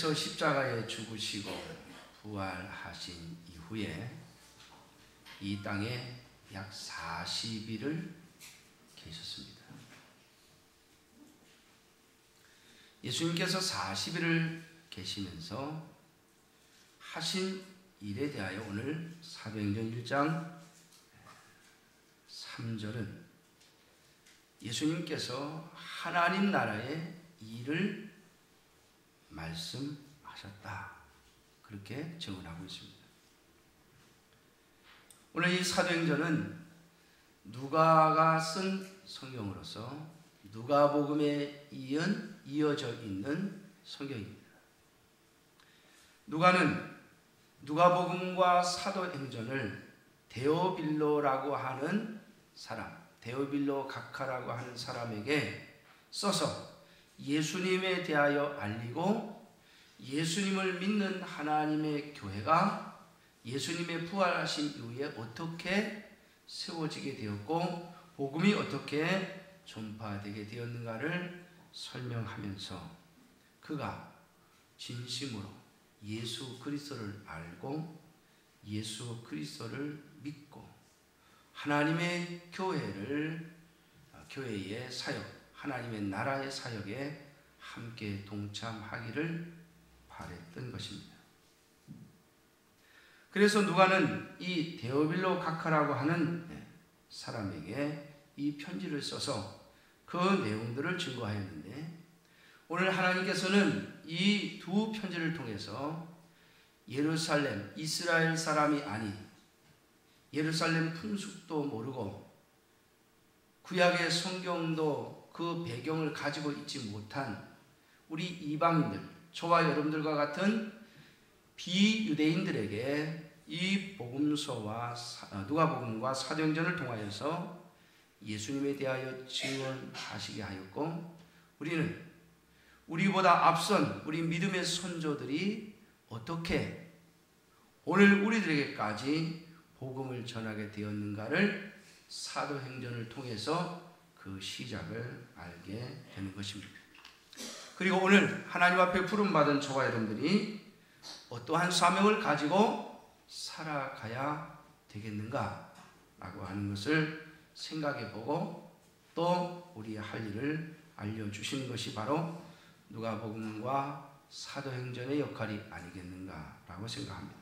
예수님께서 십자가에 죽으시고 부활하신 이후에 이 땅에 약 40일을 계셨습니다. 예수님께서 40일을 계시면서 하신 일에 대하여 오늘 사도행전 1장 3절은 예수님께서 하나님 나라의 일을 말씀하셨다, 그렇게 증언하고 있습니다. 오늘 이 사도행전은 누가가 쓴 성경으로서 누가복음에 이어져 있는 성경입니다. 누가는 누가복음과 사도행전을 데오빌로라고 하는 사람, 데오빌로 각하라고 하는 사람에게 써서 예수님에 대하여 알리고 예수님을 믿는 하나님의 교회가 예수님의 부활하신 이후에 어떻게 세워지게 되었고 복음이 어떻게 전파되게 되었는가를 설명하면서 그가 진심으로 예수 그리스도를 알고 예수 그리스도를 믿고 하나님의 교회의 사역, 하나님의 나라의 사역에 함께 동참하기를 바랬던 것입니다. 그래서 누가는 이 데오빌로 각하라고 하는 사람에게 이 편지를 써서 그 내용들을 증거하였는데, 오늘 하나님께서는 이 두 편지를 통해서 예루살렘, 이스라엘 사람이 아닌, 예루살렘 풍습도 모르고 구약의 성경도 그 배경을 가지고 있지 못한 우리 이방인들, 저와 여러분들과 같은 비유대인들에게 이 복음서와 누가복음과 사도행전을 통하여서 예수님에 대하여 증언하시게 하였고, 우리는 우리보다 앞선 우리 믿음의 선조들이 어떻게 오늘 우리들에게까지 복음을 전하게 되었는가를 사도행전을 통해서 그 시작을 알게 되는 것입니다. 그리고 오늘 하나님 앞에 부름받은 저와 여러분들이 어떠한 사명을 가지고 살아가야 되겠는가 라고 하는 것을 생각해 보고 또 우리의 할 일을 알려주시는 것이 바로 누가복음과 사도행전의 역할이 아니겠는가 라고 생각합니다.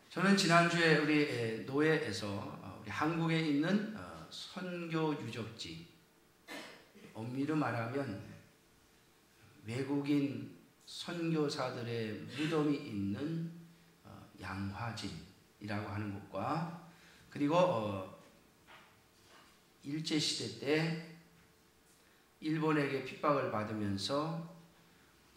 저는 지난주에 우리 노예에서 우리 한국에 있는 선교 유적지, 엄밀히 말하면 외국인 선교사들의 무덤이 있는 양화진이라고 하는 곳과, 그리고 일제시대 때 일본에게 핍박을 받으면서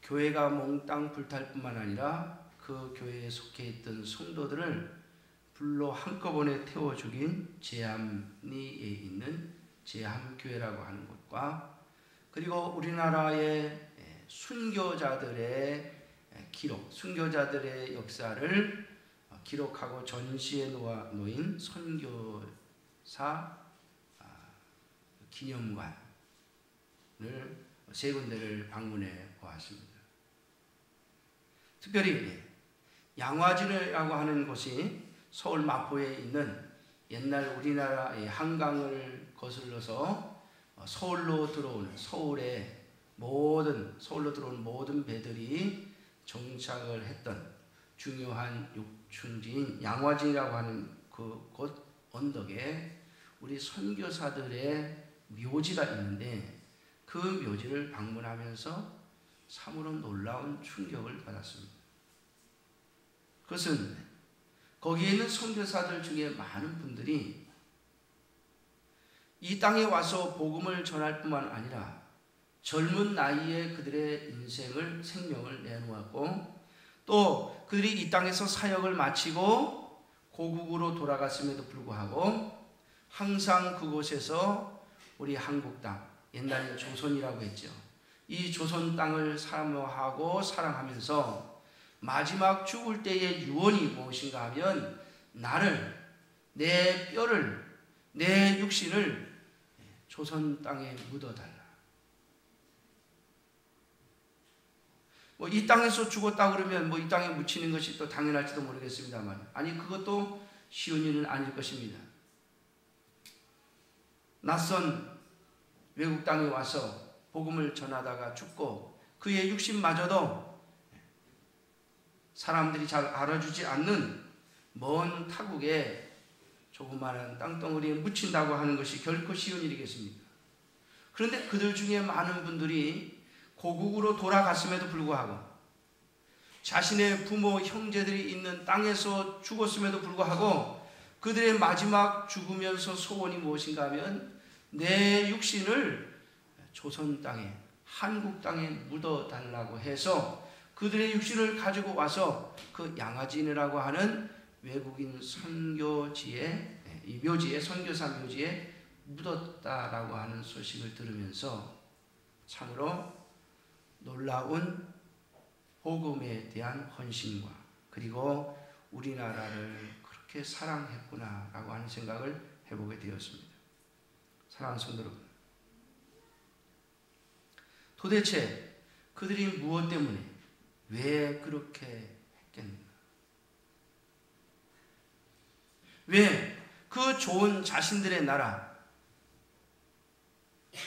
교회가 몽땅 불탈 뿐만 아니라 그 교회에 속해 있던 성도들을 불로 한꺼번에 태워 죽인 제암리에 있는 제암교회라고 하는 곳과, 그리고 우리나라의 순교자들의 기록, 순교자들의 역사를 기록하고 전시에 놓인 선교사 기념관을 세 군데를 방문해 보았습니다. 특별히 양화진이라고 하는 곳이 서울 마포에 있는 옛날 우리나라의 한강을 거슬러서 서울로 들어오는 서울로 들어오는 모든 배들이 정착을 했던 중요한 육춘지인 양화진이라고 하는 그곳 언덕에 우리 선교사들의 묘지가 있는데, 그 묘지를 방문하면서 참으로 놀라운 충격을 받았습니다. 그것은 거기에 있는 선교사들 중에 많은 분들이 이 땅에 와서 복음을 전할 뿐만 아니라 젊은 나이에 그들의 생명을 내놓았고, 또 그들이 이 땅에서 사역을 마치고 고국으로 돌아갔음에도 불구하고 항상 그곳에서 우리 한국 땅, 옛날에 조선이라고 했죠. 이 조선 땅을 사모하고 사랑하면서 마지막 죽을 때의 유언이 무엇인가 하면, 나를, 내 뼈를, 내 육신을 조선 땅에 묻어달라. 뭐 이 땅에서 죽었다 그러면 뭐 이 땅에 묻히는 것이 또 당연할지도 모르겠습니다만, 아니 그것도 쉬운 일은 아닐 것입니다. 낯선 외국 땅에 와서 복음을 전하다가 죽고 그의 육신마저도 사람들이 잘 알아주지 않는 먼 타국에 조그마한 땅덩어리에 묻힌다고 하는 것이 결코 쉬운 일이겠습니까? 그런데 그들 중에 많은 분들이 고국으로 돌아갔음에도 불구하고, 자신의 부모 형제들이 있는 땅에서 죽었음에도 불구하고 그들의 마지막 죽으면서 소원이 무엇인가 하면 내 육신을 조선 땅에, 한국 땅에 묻어달라고 해서 그들의 육신을 가지고 와서 그 양화진이라고 하는 외국인 선교지에, 이 묘지에, 선교사 묘지에 묻었다라고 하는 소식을 들으면서 참으로 놀라운 복음에 대한 헌신과, 그리고 우리나라를 그렇게 사랑했구나라고 하는 생각을 해보게 되었습니다. 사랑하는 성도 여러분, 도대체 그들이 무엇 때문에 왜 그렇게 했겠는가? 왜 그 좋은 자신들의 나라,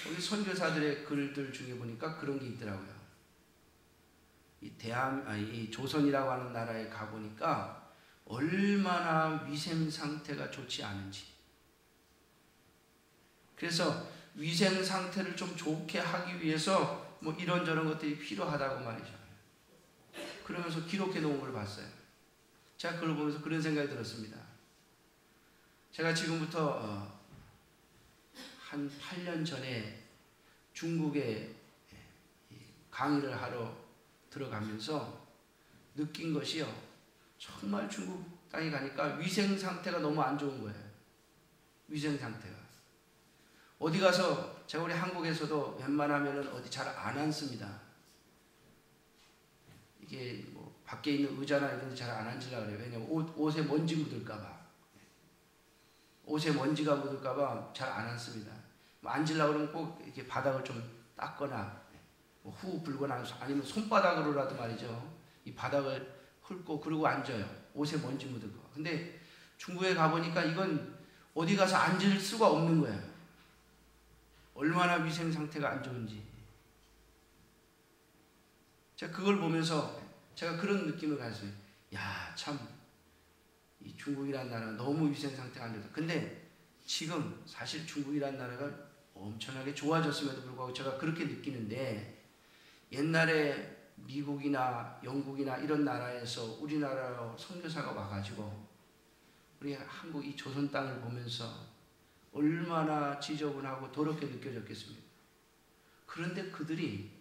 우리 선교사들의 글들 중에 보니까 그런 게 있더라고요. 이 조선이라고 하는 나라에 가보니까 얼마나 위생 상태가 좋지 않은지. 그래서 위생 상태를 좀 좋게 하기 위해서 뭐 이런저런 것들이 필요하다고 말이죠. 그러면서 기록해 놓은 걸 봤어요. 제가 그걸 보면서 그런 생각이 들었습니다. 제가 지금부터 한 8년 전에 중국에 강의를 하러 들어가면서 느낀 것이요, 정말 중국 땅에 가니까 위생 상태가 너무 안 좋은 거예요. 위생 상태가. 어디 가서, 제가 우리 한국에서도 웬만하면 어디 잘 안 앉습니다. 이게 뭐 밖에 있는 의자나 이런 데 잘 안 앉으려고 그래요. 왜냐면 옷에 먼지 묻을까봐. 옷에 먼지가 묻을까봐 잘 안 앉습니다. 뭐 앉으려고 그러면 꼭 이렇게 바닥을 좀 닦거나 뭐 후 불거나 아니면 손바닥으로라도 말이죠, 이 바닥을 훑고 그러고 앉아요. 옷에 먼지 묻은 거. 근데 중국에 가보니까 이건 어디 가서 앉을 수가 없는 거예요. 얼마나 위생 상태가 안 좋은지. 제가 그걸 보면서 제가 그런 느낌을 가졌어요. 야, 참, 이 중국이라는 나라가 너무 위생 상태가 안 좋다. 근데 지금 사실 중국이라는 나라가 엄청나게 좋아졌음에도 불구하고 제가 그렇게 느끼는데, 옛날에 미국이나 영국이나 이런 나라에서 우리나라로 선교사가 와가지고 우리 한국 이 조선 땅을 보면서 얼마나 지저분하고 더럽게 느껴졌겠습니까? 그런데 그들이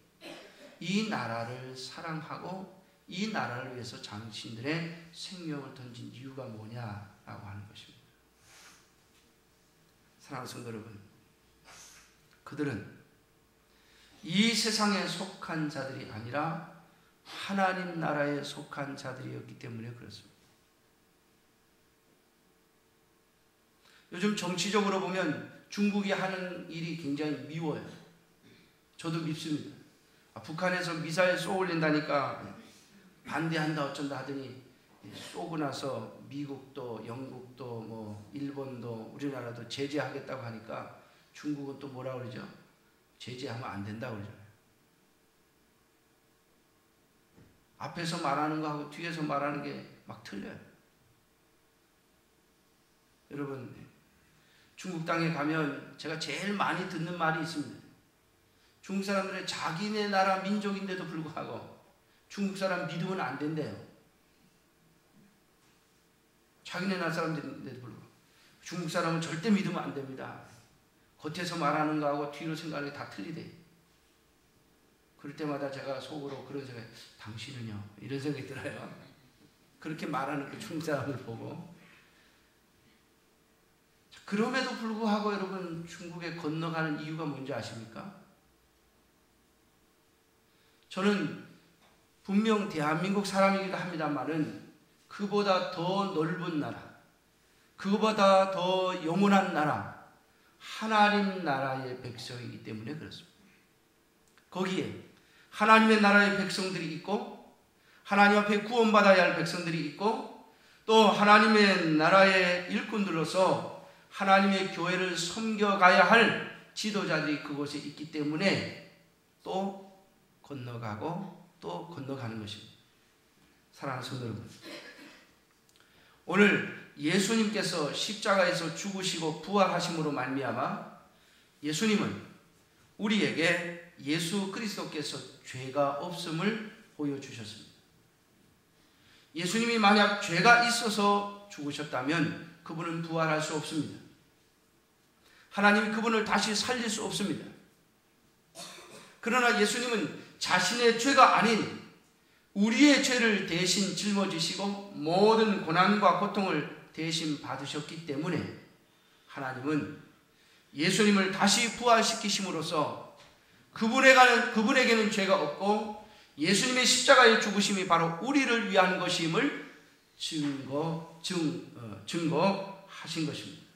이 나라를 사랑하고 이 나라를 위해서 자신들의 생명을 던진 이유가 뭐냐라고 하는 것입니다. 사랑하는 성도 여러분, 그들은 이 세상에 속한 자들이 아니라 하나님 나라에 속한 자들이었기 때문에 그렇습니다. 요즘 정치적으로 보면 중국이 하는 일이 굉장히 미워요. 저도 밉습니다. 북한에서 미사일 쏘올린다니까 반대한다 어쩐다 하더니 쏘고 나서 미국도 영국도 뭐 일본도 우리나라도 제재하겠다고 하니까 중국은 또 뭐라 그러죠? 제재하면 안 된다고 그러잖아요. 앞에서 말하는 거하고 뒤에서 말하는 게 막 틀려요. 여러분, 중국 땅에 가면 제가 제일 많이 듣는 말이 있습니다. 중국 사람들은 자기네 나라 민족인데도 불구하고 중국 사람 믿으면 안 된대요. 자기네 나라 사람들인데도 불구하고 중국 사람은 절대 믿으면 안 됩니다. 겉에서 말하는 거하고 뒤로 생각하는 게 다 틀리대. 그럴 때마다 제가 속으로 그런 생각이, 당신은요? 이런 생각이 들어요. 그렇게 말하는 그 중국 사람을 보고. 그럼에도 불구하고 여러분, 중국에 건너가는 이유가 뭔지 아십니까? 저는 분명 대한민국 사람이기도 합니다만은 그보다 더 넓은 나라, 그보다 더 영원한 나라, 하나님 나라의 백성이기 때문에 그렇습니다. 거기에 하나님의 나라의 백성들이 있고 하나님 앞에 구원받아야 할 백성들이 있고 또 하나님의 나라의 일꾼들로서 하나님의 교회를 섬겨가야 할 지도자들이 그곳에 있기 때문에 또 건너가고 또 건너가는 것입니다. 사랑하는 성도 여러분, 오늘 예수님께서 십자가에서 죽으시고 부활하심으로 말미암아 예수님은 우리에게 예수 그리스도께서 죄가 없음을 보여주셨습니다. 예수님이 만약 죄가 있어서 죽으셨다면 그분은 부활할 수 없습니다. 하나님이 그분을 다시 살릴 수 없습니다. 그러나 예수님은 자신의 죄가 아닌 우리의 죄를 대신 짊어지시고 모든 고난과 고통을 대신 받으셨기 때문에 하나님은 예수님을 다시 부활시키심으로써 그분에게는 죄가 없고 예수님의 십자가의 죽으심이 바로 우리를 위한 것임을 증거하신 것입니다.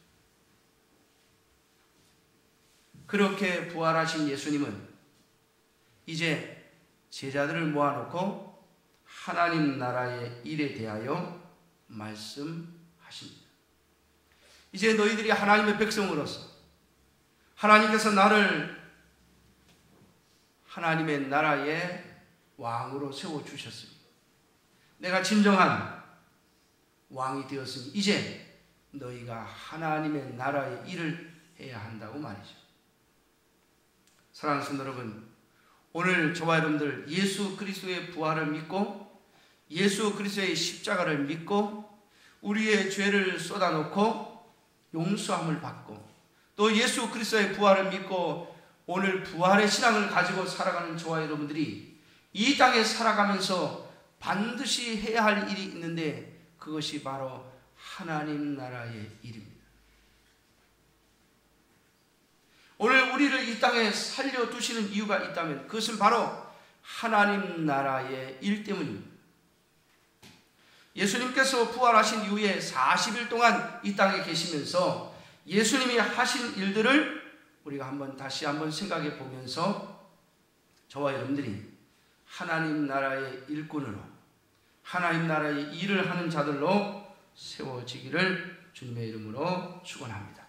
그렇게 부활하신 예수님은 이제 제자들을 모아놓고 하나님 나라의 일에 대하여 말씀하십니다. 이제 너희들이 하나님의 백성으로서 하나님께서 나를 하나님의 나라의 왕으로 세워주셨습니다. 내가 진정한 왕이 되었으니 이제 너희가 하나님의 나라의 일을 해야 한다고 말이죠. 사랑하는 성도 여러분, 오늘 저와 여러분들 예수 그리스도의 부활을 믿고 예수 그리스도의 십자가를 믿고 우리의 죄를 쏟아놓고 용서함을 받고 또 예수 그리스도의 부활을 믿고 오늘 부활의 신앙을 가지고 살아가는 저와 여러분들이 이 땅에 살아가면서 반드시 해야 할 일이 있는데 그것이 바로 하나님 나라의 일입니다. 오늘 우리를 이 땅에 살려두시는 이유가 있다면 그것은 바로 하나님 나라의 일 때문입니다. 예수님께서 부활하신 이후에 40일 동안 이 땅에 계시면서 예수님이 하신 일들을 우리가 다시 한번 생각해 보면서 저와 여러분들이 하나님 나라의 일꾼으로 하나님 나라의 일을 하는 자들로 세워지기를 주님의 이름으로 축원합니다.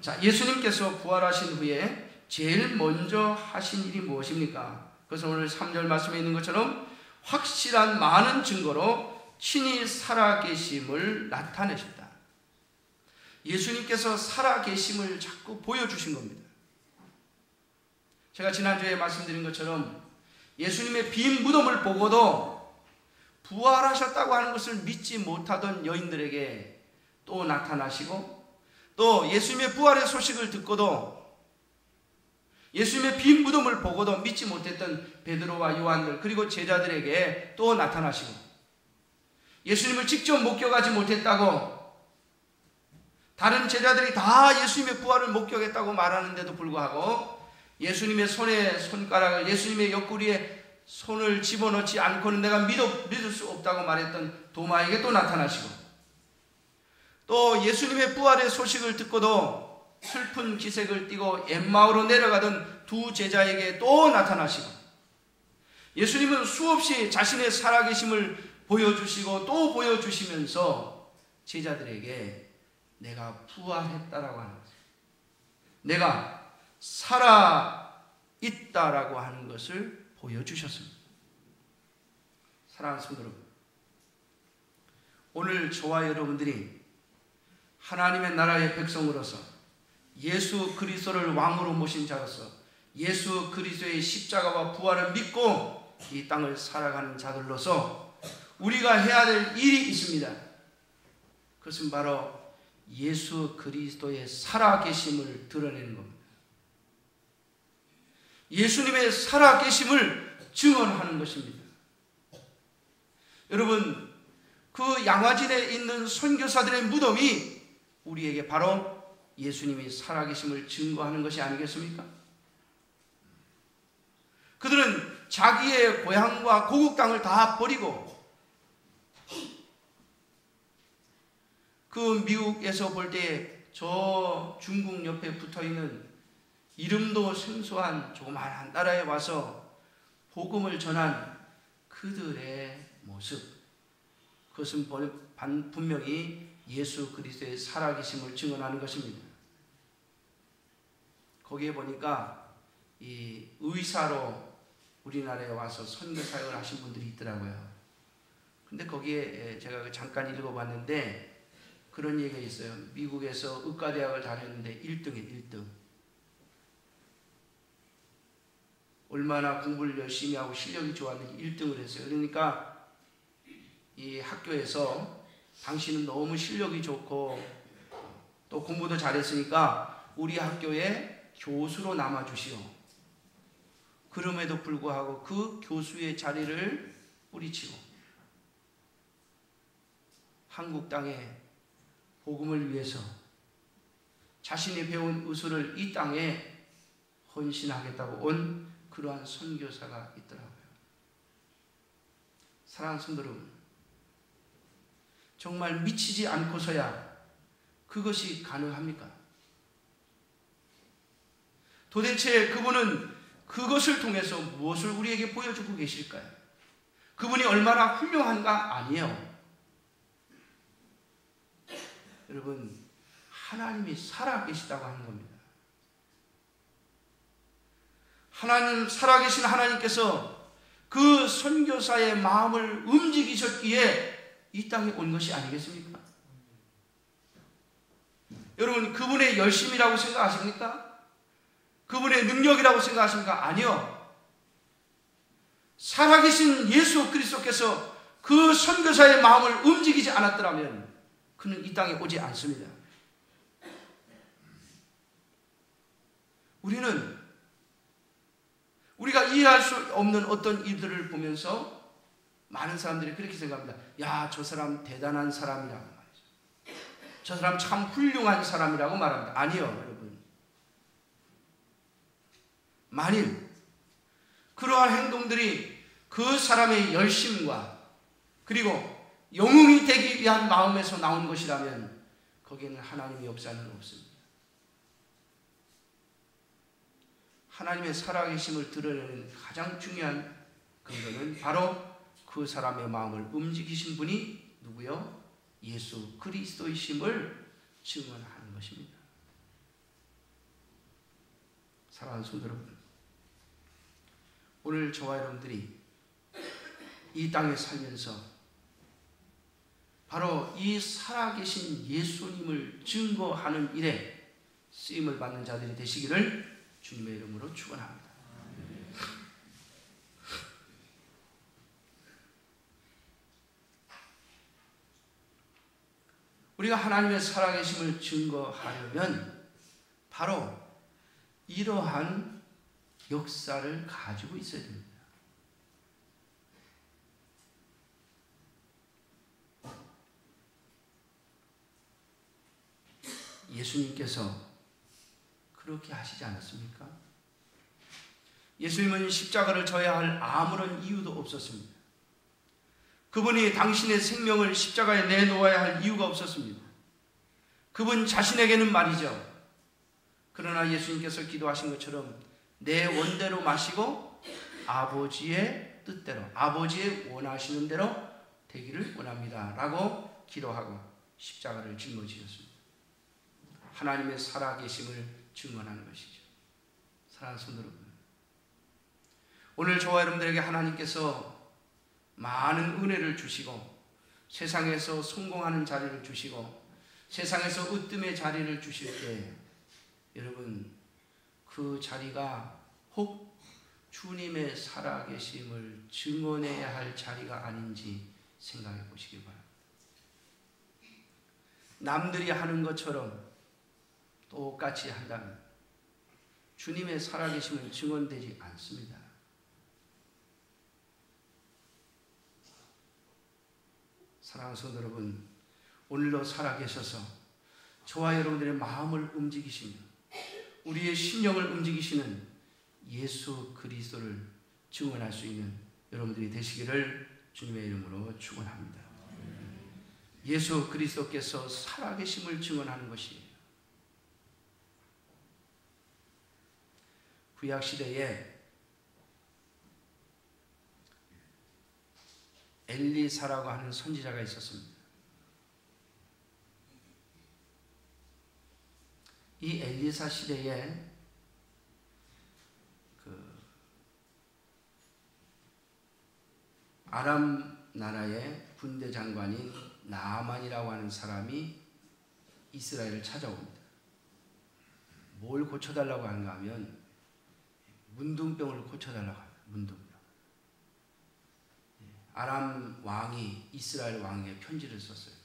자, 예수님께서 부활하신 후에 제일 먼저 하신 일이 무엇입니까? 그것은 오늘 3절 말씀에 있는 것처럼 확실한 많은 증거로 친히 살아계심을 나타내셨다. 예수님께서 살아계심을 자꾸 보여주신 겁니다. 제가 지난주에 말씀드린 것처럼 예수님의 빈 무덤을 보고도 부활하셨다고 하는 것을 믿지 못하던 여인들에게 또 나타나시고 또 예수님의 부활의 소식을 듣고도 예수님의 빈 무덤을 보고도 믿지 못했던 베드로와 요한들 그리고 제자들에게 또 나타나시고 예수님을 직접 목격하지 못했다고 다른 제자들이 다 예수님의 부활을 목격했다고 말하는데도 불구하고 예수님의 손에 손가락을 예수님의 옆구리에 손을 집어넣지 않고는 내가 믿을 수 없다고 말했던 도마에게 또 나타나시고 또 예수님의 부활의 소식을 듣고도 슬픈 기색을 띠고 엠마오로 내려가던 두 제자에게 또 나타나시고 예수님은 수없이 자신의 살아계심을 보여주시고 또 보여주시면서 제자들에게 내가 부활했다라고 하는 것을 내가 살아있다라고 하는 것을 보여주셨습니다. 사랑하는 성도 여러분, 오늘 저와 여러분들이 하나님의 나라의 백성으로서 예수 그리스도를 왕으로 모신 자로서 예수 그리스도의 십자가와 부활을 믿고 이 땅을 살아가는 자들로서 우리가 해야 될 일이 있습니다. 그것은 바로 예수 그리스도의 살아계심을 드러내는 겁니다. 예수님의 살아계심을 증언하는 것입니다. 여러분, 그 양화진에 있는 선교사들의 무덤이 우리에게 바로 예수님이 살아계심을 증거하는 것이 아니겠습니까? 그들은 자기의 고향과 고국 땅을 다 버리고 그 미국에서 볼 때 저 중국 옆에 붙어있는 이름도 생소한 조그마한 나라에 와서 복음을 전한 그들의 모습, 그것은 분명히 예수 그리스도의 살아계심을 증언하는 것입니다. 거기에 보니까 이 의사로 우리나라에 와서 선교 사역을 하신 분들이 있더라고요. 근데 거기에 제가 잠깐 읽어봤는데 그런 얘기가 있어요. 미국에서 의과대학을 다녔는데 1등이에요. 1등. 얼마나 공부를 열심히 하고 실력이 좋았는지 1등을 했어요. 그러니까 이 학교에서 당신은 너무 실력이 좋고 또 공부도 잘했으니까 우리 학교에 교수로 남아주시오. 그럼에도 불구하고 그 교수의 자리를 뿌리치고 한국 땅에 복음을 위해서 자신이 배운 의술을 이 땅에 헌신하겠다고 온 그러한 선교사가 있더라고요. 사랑하는 성도 여러분, 정말 미치지 않고서야 그것이 가능합니까? 도대체 그분은 그것을 통해서 무엇을 우리에게 보여주고 계실까요? 그분이 얼마나 훌륭한가? 아니에요. 여러분, 하나님이 살아계시다고 하는 겁니다. 하나님, 살아계신 하나님께서 그 선교사의 마음을 움직이셨기에 이 땅에 온 것이 아니겠습니까? 여러분, 그분의 열심이라고 생각하십니까? 그분의 능력이라고 생각하십니까? 아니요. 살아계신 예수 그리스도께서 그 선교사의 마음을 움직이지 않았더라면 그는 이 땅에 오지 않습니다. 우리가 이해할 수 없는 어떤 일들을 보면서 많은 사람들이 그렇게 생각합니다. 야, 저 사람 대단한 사람이라고 말이죠. 저 사람 참 훌륭한 사람이라고 말합니다. 아니요, 여러분. 만일 그러한 행동들이 그 사람의 열심과 그리고 영웅이 되기 위한 마음에서 나온 것이라면 거기에는 하나님의 역사는 없습니다. 하나님의 살아계심을 드러내는 가장 중요한 근거는 바로 그 사람의 마음을 움직이신 분이 누구요? 예수 그리스도이심을 증언하는 것입니다. 사랑하는 성도 여러분, 오늘 저와 여러분들이 이 땅에 살면서 바로 이 살아계신 예수님을 증거하는 일에 쓰임을 받는 자들이 되시기를 주님의 이름으로 축원합니다. 우리가 하나님의 살아계심을 증거하려면 바로 이러한 역사를 가지고 있어야 됩니다. 예수님께서 그렇게 하시지 않았습니까? 예수님은 십자가를 져야 할 아무런 이유도 없었습니다. 그분이 당신의 생명을 십자가에 내놓아야 할 이유가 없었습니다. 그분 자신에게는 말이죠. 그러나 예수님께서 기도하신 것처럼 내 원대로 마시고 아버지의 뜻대로, 아버지의 원하시는 대로 되기를 원합니다 라고 기도하고 십자가를 짊어지셨습니다. 하나님의 살아계심을 증언하는 것이죠. 사랑하는 성도 여러분, 오늘 저와 여러분들에게 하나님께서 많은 은혜를 주시고 세상에서 성공하는 자리를 주시고 세상에서 으뜸의 자리를 주실 때 여러분, 그 자리가 혹 주님의 살아계심을 증언해야 할 자리가 아닌지 생각해 보시기 바랍니다. 남들이 하는 것처럼 똑같이 한다면 주님의 살아계심은 증언되지 않습니다. 사랑하는 성도 여러분, 오늘도 살아계셔서 저와 여러분들의 마음을 움직이시며 우리의 심령을 움직이시는 예수 그리스도를 증언할 수 있는 여러분들이 되시기를 주님의 이름으로 축원합니다. 예수 그리스도께서 살아계심을 증언하는 것이에요. 구약시대에 엘리사라고 하는 선지자가 있었습니다. 이 엘리사 시대에 아람 나라의 군대 장관인 나아만이라고 하는 사람이 이스라엘을 찾아옵니다. 뭘 고쳐달라고 하는가 하면 문둥병을 고쳐달라고 합니다. 문둥병. 아람 왕이 이스라엘 왕에게 편지를 썼어요.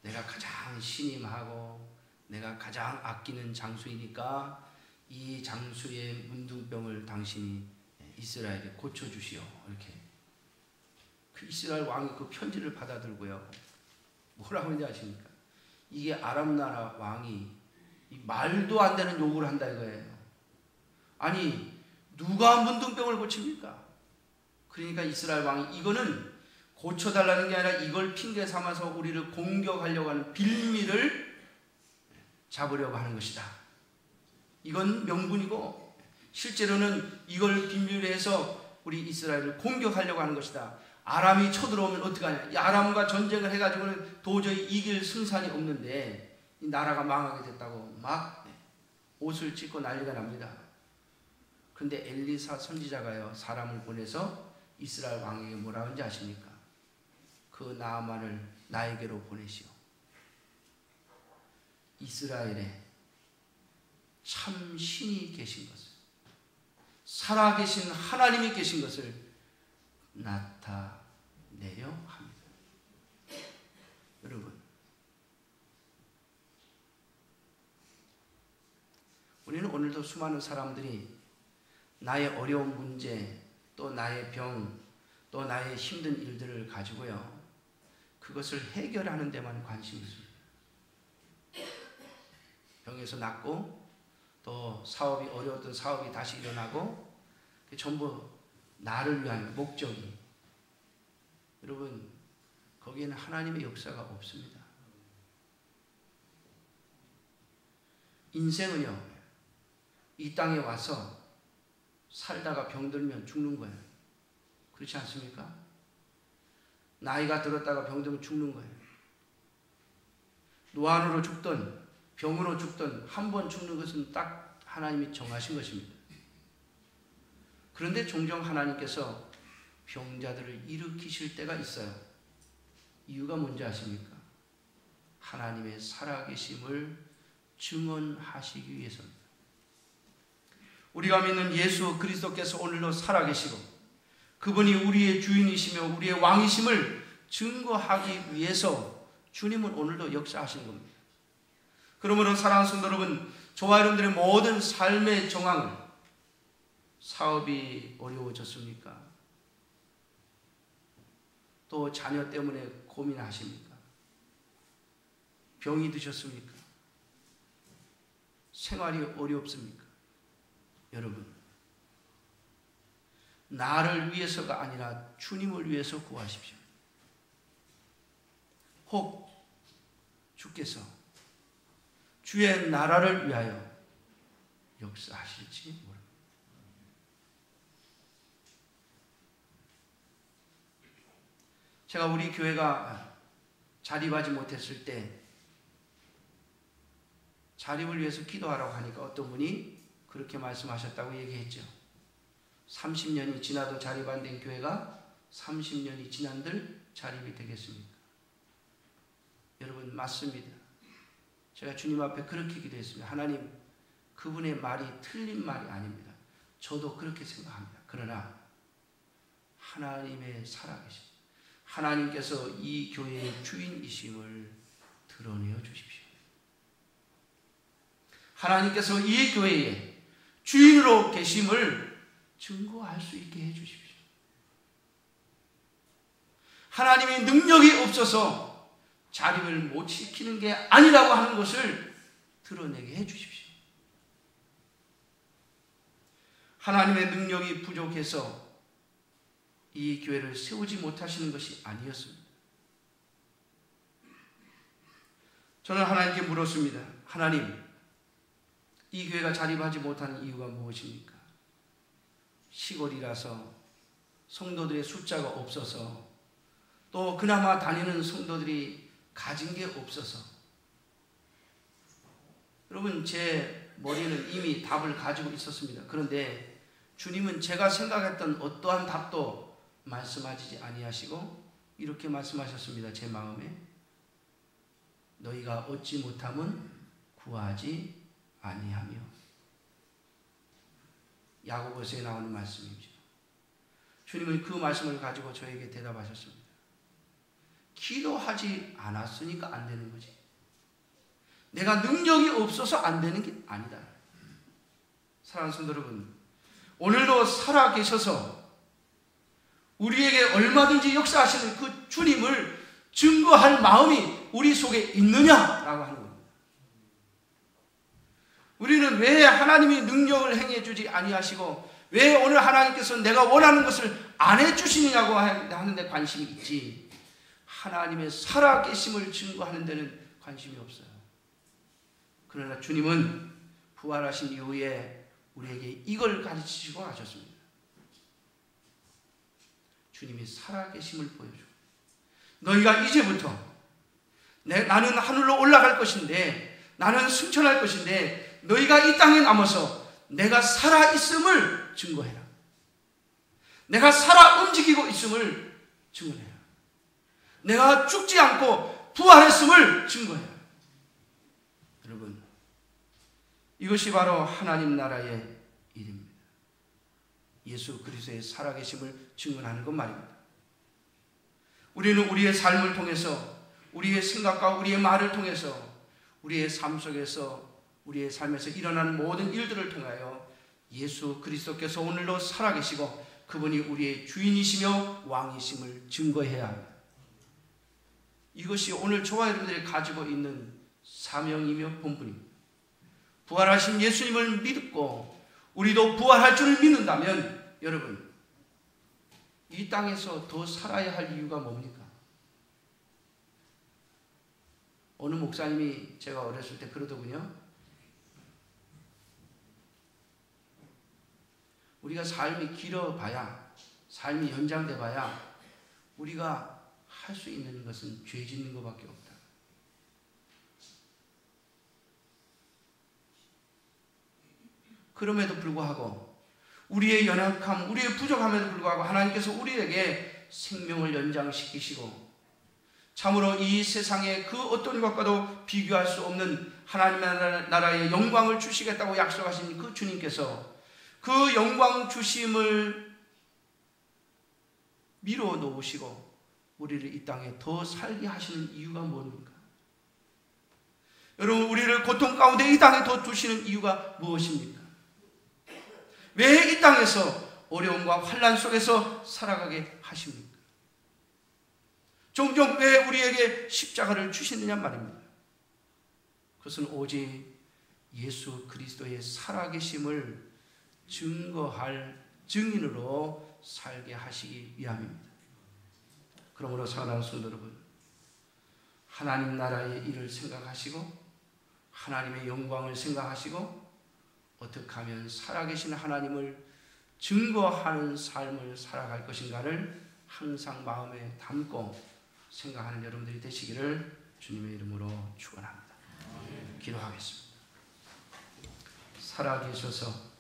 내가 가장 신임하고 내가 가장 아끼는 장수이니까 이 장수의 문둥병을 당신이 이스라엘에 고쳐주시오. 이렇게. 그 이스라엘 왕이 그 편지를 받아들고요. 뭐라고 했는지 아십니까? 이게 아람 나라 왕이 말도 안 되는 요구를 한다 이거예요. 아니 누가 문둥병을 고칩니까? 그러니까 이스라엘 왕이 이거는 고쳐달라는 게 아니라 이걸 핑계 삼아서 우리를 공격하려고 하는 빌미를 잡으려고 하는 것이다. 이건 명분이고 실제로는 이걸 빌미로 해서 우리 이스라엘을 공격하려고 하는 것이다. 아람이 쳐들어오면 어떡하냐. 이 아람과 전쟁을 해가지고는 도저히 이길 승산이 없는데 이 나라가 망하게 됐다고 막 옷을 찢고 난리가 납니다. 그런데 엘리사 선지자가요 사람을 보내서 이스라엘 왕에게 뭐라 하는지 아십니까? 그 나아만을 나에게로 보내시오. 이스라엘에 참 신이 계신 것을, 살아계신 하나님이 계신 것을 나타내려 합니다. 여러분, 우리는 오늘도 수많은 사람들이 나의 어려운 문제, 또 나의 병, 또 나의 힘든 일들을 가지고요 그것을 해결하는 데만 관심이 있습니다. 병에서 낫고 또 사업이 어려웠던 사업이 다시 일어나고 전부 나를 위한 목적이. 여러분 거기에는 하나님의 역사가 없습니다. 인생은요 이 땅에 와서 살다가 병들면 죽는 거예요. 그렇지 않습니까? 나이가 들었다가 병들면 죽는 거예요. 노안으로 죽든 병으로 죽든 한 번 죽는 것은 딱 하나님이 정하신 것입니다. 그런데 종종 하나님께서 병자들을 일으키실 때가 있어요. 이유가 뭔지 아십니까? 하나님의 살아계심을 증언하시기 위해서입니다. 우리가 믿는 예수 그리스도께서 오늘도 살아계시고 그분이 우리의 주인이시며 우리의 왕이심을 증거하기 위해서 주님은 오늘도 역사하시는 겁니다. 그러므로 사랑하는 성도 여러분, 저와 여러분들의 모든 삶의 정황을, 사업이 어려워졌습니까? 또 자녀 때문에 고민하십니까? 병이 드셨습니까? 생활이 어렵습니까? 여러분, 나를 위해서가 아니라 주님을 위해서 구하십시오. 혹 주께서 주의 나라를 위하여 역사하실지 모릅니다. 제가 우리 교회가 자립하지 못했을 때 자립을 위해서 기도하라고 하니까 어떤 분이 그렇게 말씀하셨다고 얘기했죠. 30년이 지나도 자립 안 된 교회가 30년이 지난들 자립이 되겠습니까? 여러분 맞습니다. 제가 주님 앞에 그렇게 기도했습니다. 하나님, 그분의 말이 틀린 말이 아닙니다. 저도 그렇게 생각합니다. 그러나 하나님의 살아계심, 하나님께서 이 교회의 주인이심을 드러내어 주십시오. 하나님께서 이 교회의 주인으로 계심을 증거할 수 있게 해주십시오. 하나님의 능력이 없어서 자립을 못 시키는 게 아니라고 하는 것을 드러내게 해주십시오. 하나님의 능력이 부족해서 이 교회를 세우지 못하시는 것이 아니었습니다. 저는 하나님께 물었습니다. 하나님, 이 교회가 자립하지 못하는 이유가 무엇입니까? 시골이라서 성도들의 숫자가 없어서 또 그나마 다니는 성도들이 가진 게 없어서, 여러분 제 머리는 이미 답을 가지고 있었습니다. 그런데 주님은 제가 생각했던 어떠한 답도 말씀하시지 아니하시고 이렇게 말씀하셨습니다. 제 마음에 너희가 얻지 못함은 구하지 아니하며. 야고보서에 나오는 말씀이죠. 주님은 그 말씀을 가지고 저에게 대답하셨습니다. 기도하지 않았으니까 안 되는 거지. 내가 능력이 없어서 안 되는 게 아니다. 사랑하는 성도 여러분, 오늘도 살아 계셔서 우리에게 얼마든지 역사하시는 그 주님을 증거할 마음이 우리 속에 있느냐라고 하는 겁니다. 우리는 왜 하나님이 능력을 행해 주지 아니하시고 왜 오늘 하나님께서 내가 원하는 것을 안 해주시느냐고 하는데 관심이 있지, 하나님의 살아계심을 증거하는 데는 관심이 없어요. 그러나 주님은 부활하신 이후에 우리에게 이걸 가르치시고 하셨습니다. 주님이 살아계심을 보여주고, 너희가 이제부터 나는 하늘로 올라갈 것인데, 나는 승천할 것인데, 너희가 이 땅에 남아서 내가 살아있음을 증거해라. 내가 살아 움직이고 있음을 증거해라. 내가 죽지 않고 부활했음을 증거해라. 여러분, 이것이 바로 하나님 나라의 일입니다. 예수 그리스도의 살아계심을 증언하는 것 말입니다. 우리는 우리의 삶을 통해서, 우리의 생각과 우리의 말을 통해서, 우리의 삶 속에서, 우리의 삶에서 일어나는 모든 일들을 통하여 예수 그리스도께서 오늘도 살아계시고 그분이 우리의 주인이시며 왕이심을 증거해야 합니다. 이것이 오늘 저와 여러분들이 가지고 있는 사명이며 본분입니다. 부활하신 예수님을 믿고 우리도 부활할 줄을 믿는다면, 여러분, 이 땅에서 더 살아야 할 이유가 뭡니까? 어느 목사님이 제가 어렸을 때 그러더군요. 우리가 삶이 길어봐야, 삶이 연장돼 봐야 우리가 할 수 있는 것은 죄 짓는 것밖에 없다. 그럼에도 불구하고 우리의 연약함, 우리의 부족함에도 불구하고 하나님께서 우리에게 생명을 연장시키시고 참으로 이 세상에 그 어떤 것과도 비교할 수 없는 하나님의 나라의 영광을 주시겠다고 약속하신 그 주님께서 그 영광 주심을 미뤄 놓으시고 우리를 이 땅에 더 살게 하시는 이유가 뭡니까? 여러분, 우리를 고통 가운데 이 땅에 더 두시는 이유가 무엇입니까? 왜 이 땅에서 어려움과 환난 속에서 살아가게 하십니까? 종종 왜 우리에게 십자가를 주시느냐 말입니다. 그것은 오직 예수 그리스도의 살아계심을 증거할 증인으로 살게 하시기 위함입니다. 그러므로 사랑하는 성도 여러분, 하나님 나라의 일을 생각하시고 하나님의 영광을 생각하시고 어떻게 하면 살아계신 하나님을 증거하는 삶을 살아갈 것인가를 항상 마음에 담고 생각하는 여러분들이 되시기를 주님의 이름으로 축원합니다. 기도하겠습니다. 살아계셔서